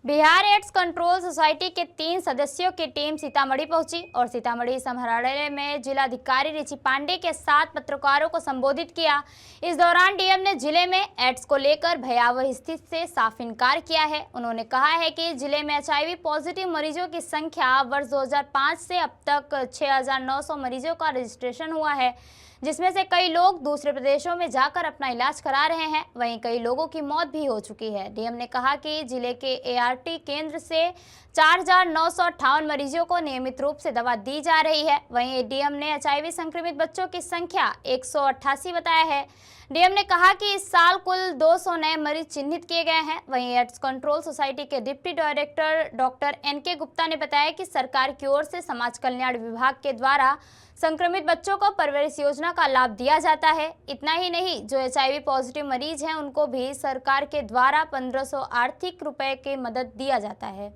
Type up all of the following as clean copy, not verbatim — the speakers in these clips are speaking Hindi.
बिहार एड्स कंट्रोल सोसाइटी के 3 सदस्यों की टीम सीतामढ़ी पहुंची और सीतामढ़ी समाहरणालय में जिलाधिकारी रिची पांडे के साथ पत्रकारों को संबोधित किया। इस दौरान डीएम ने जिले में एड्स को लेकर भयावह स्थिति से साफ इनकार किया है। उन्होंने कहा है कि जिले में एचआईवी पॉजिटिव मरीजों की संख्या वर्ष 2005 से अब तक 6,900 मरीजों का रजिस्ट्रेशन हुआ है, जिसमें से कई लोग दूसरे प्रदेशों में जाकर अपना इलाज करा रहे हैं। वहीं कई लोगों की मौत भी हो चुकी है। डीएम ने कहा कि जिले के एआरटी केंद्र से 4,958 मरीजों को नियमित रूप से दवा दी जा रही है। वहीं डीएम ने एचआईवी संक्रमित बच्चों की संख्या 188 बताया है। डीएम ने कहा कि इस साल कुल 200 नए मरीज चिन्हित किए गए हैं। वहीं एड्स कंट्रोल सोसाइटी के deputy director doctor NK Gupta ने बताया कि सरकार की ओर से समाज कल्याण विभाग के द्वारा संक्रमित बच्चों को परवरिश योजना का लाभ दिया जाता है। इतना ही नहीं, जो एचआईवी पॉजिटिव मरीज हैं उनको भी सरकार के द्वारा 1500 आर्थिक रुपए की मदद दिया जाता है।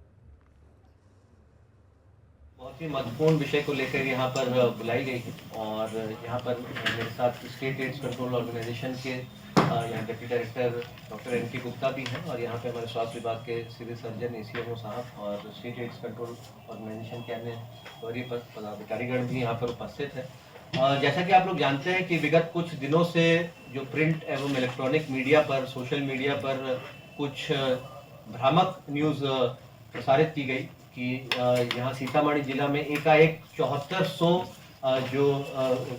बहुत ही महत्वपूर्ण विषय को लेकर यहाँ पर बुलाई गई है और यहाँ पर मेरे साथ स्टेट एड्स कंट्रोल ऑर्गेनाइजेशन के यहाँ deputy director doctor NK Gupta भी हैं और यहाँ पे हमारे स्वास्थ्य विभाग के सिविल सर्जन एसीएमओ साहब और स्टेट एड्स कंट्रोल ऑर्गेनाइजेशन के अन्य वरीय पदाधिकारीगण भी यहाँ पर उपस्थित है। जैसा कि आप लोग जानते हैं कि विगत कुछ दिनों से जो प्रिंट एवं इलेक्ट्रॉनिक मीडिया पर, सोशल मीडिया पर कुछ भ्रामक न्यूज़ प्रसारित की गई कि यहाँ सीतामढ़ी जिला में एकाएक 7400 जो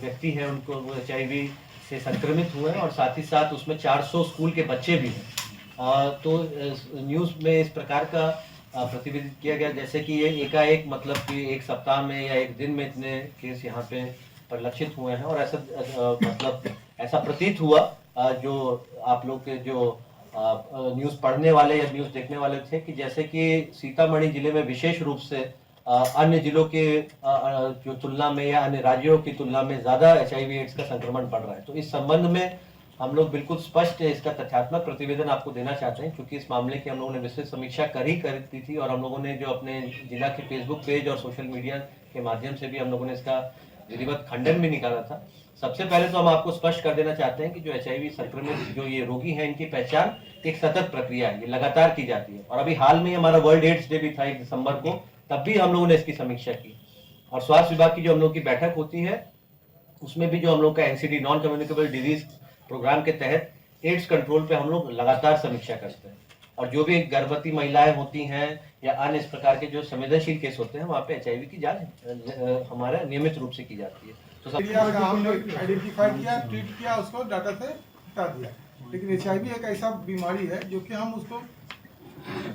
व्यक्ति हैं उनको एचआईवी से संक्रमित हुए हैं और साथ ही साथ उसमें 400 स्कूल के बच्चे भी हैं। तो न्यूज़ में इस प्रकार का प्रतिवेदित किया गया जैसे कि ये एकाएक मतलब कि एक सप्ताह में या एक दिन में इतने केस यहाँ पे परिलक्षित हुए हैं और ऐसा मतलब ऐसा प्रतीत हुआ जो आप लोग के जो न्यूज़ पढ़ने वाले या न्यूज़ देखने वाले थे कि जैसे कि सीतामढ़ी जिले में विशेष रूप से अन्य जिलों के जो तुलना में या अन्य राज्यों की तुलना में ज़्यादा एचआईवी एड्स का संक्रमण बढ़ रहा है। तो इस संबंध में हम लोग बिल्कुल स्पष्ट इसका तथ्यात्मक प्रतिवेदन आपको देना चाहते हैं, क्योंकि इस मामले की हम लोगों ने विस्तृत समीक्षा करी थी और हम लोगों ने जो अपने जिला के फेसबुक पेज और सोशल मीडिया के माध्यम से भी हम लोगों ने इसका विधिवत खंडन भी निकाला था। सबसे पहले तो हम आपको स्पष्ट कर देना चाहते हैं कि जो एचआईवी संक्रमित जो ये रोगी हैं इनकी पहचान एक सतत प्रक्रिया है, ये लगातार की जाती है और अभी हाल में हमारा वर्ल्ड एड्स डे भी था 1 दिसंबर को, तब भी हम लोगों ने इसकी समीक्षा की और स्वास्थ्य विभाग की जो हम लोग की बैठक होती है उसमें भी जो हम लोग का NCD non communicable disease programme के तहत एड्स कंट्रोल पे हम लोग लगातार समीक्षा करते हैं और जो भी गर्भवती महिलाएं होती हैं या अन्य इस प्रकार के जो संवेदनशील केस होते हैं वहाँ पे एचआईवी की जांच हमारा नियमित रूप से की जाती है। तो हमने आइडेंटिफाई किया, ट्रीट किया, उसको डाटा से हटा दिया। लेकिन एचआईवी एक ऐसा बीमारी है जो कि हम उसको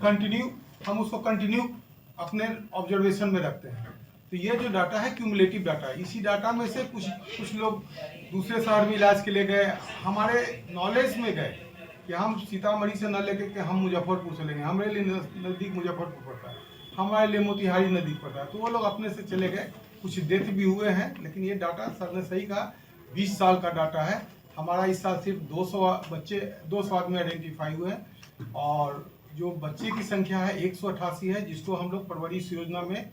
कंटिन्यू अपने ऑब्जर्वेशन में रखते हैं। तो ये जो डाटा है क्यूमुलेटिव डाटा है। इसी डाटा में से कुछ लोग दूसरे शहर में इलाज के लिए गए, हमारे नॉलेज में गए कि हम सीतामढ़ी से न लेकर के हम मुजफ्फरपुर से लेंगे, हमारे लिए नज़दीक मुजफ्फरपुर पड़ता है, हमारे लिए मोतिहारी नज़दीक पड़ता है, तो वो लोग अपने से चले गए। कुछ डेथ भी हुए हैं, लेकिन ये डाटा सर ने सही कहा 20 साल का डाटा है। हमारा इस साल सिर्फ 200 आदमी आइडेंटिफाई हुए हैं और जो बच्चे की संख्या है 188 है, जिसको हम लोग परवरिश योजना में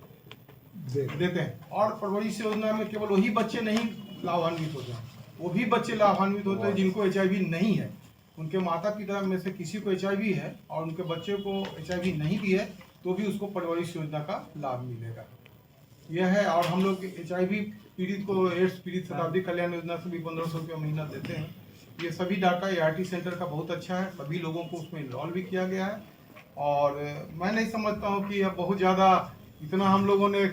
देते हैं। और परवरिश योजना में केवल वही बच्चे नहीं लाभान्वित होते हैं, वो भी बच्चे लाभान्वित होते हैं जिनको एचआईवी नहीं है। उनके माता पिता में से किसी को एचआईवी है और उनके बच्चे को एचआईवी नहीं भी है तो भी उसको परवरिश योजना का लाभ मिलेगा। यह है। और हम लोग एचआईवी पीड़ित को एड्स पीड़ित शताब्दी कल्याण योजना से भी 1500 रुपया महीना देते हैं। ये सभी डाटा एआरटी सेंटर का बहुत अच्छा है, सभी लोगों को उसमें इन्वॉल्व भी किया गया है और मैं नहीं समझता हूँ कि अब बहुत ज़्यादा इतना हम लोगों ने